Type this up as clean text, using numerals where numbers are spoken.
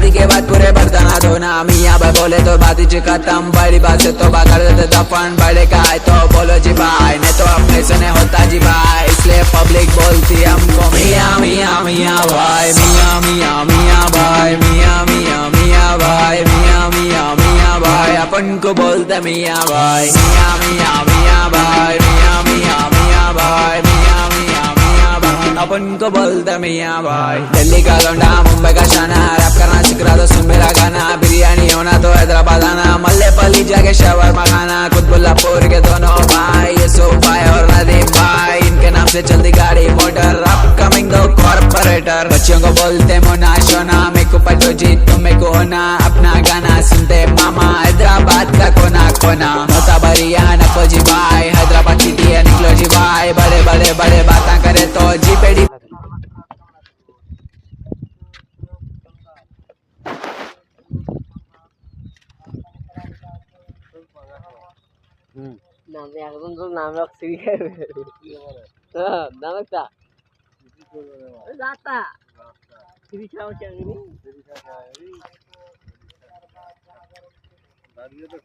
शादी के बाद पूरे बर्तन धोना, मियाँ भाई बोले तो बात ही खत्म, बड़ी बात से तो कर देते दफन, बड़े का है तो बोलो जी भाई, नहीं तो अपने से नहीं होता जी भाई, इसलिए पब्लिक बोलती हमको मियाँ मियाँ मियाँ भाई, मियाँ मियाँ मियाँ भाई, मियाँ मियाँ मियाँ भाई, मियाँ मियाँ मियाँ भाई, अपन को बोलते मियाँ भाई, मियाँ मियाँ मियाँ भाई, मियाँ मियाँ मियाँ भाई, मियाँ मियाँ मियाँ भाई, अपन को बोलते मियाँ भाई। दिल्ली का लौंडा मुंबई का शाना, रैप करना सीख रहा तो सुन मेरा गाना, बिरयानी होना तो हैदराबाद आना, मल्लेपल्ली जाके शवरमा खाना, कुतुबुल्लापुर के दोनों भाई, यूसुफ भाई और नदीम भाई, इनके नाम से चलती गाड़ी मोटर, अपकमिंग दो कॉर्पोरेटर, बच्चों को बोलते मोना शोना, मेरे को पटो जी तुम मेरे को होना, अपना गाना सुनते मामा, हैदराबाद का कोना कोना, मोता बरिया नको जी भाई, हैदराबाद सिटी है निकलो जी भाई, बड़े बड़े बड़े बातें करे तो जी पेड़ी। নামে একজন তো নাম রাখছি নাম একটা রাতা তিরিশাও চাকরি দাঁড়িয়ে তো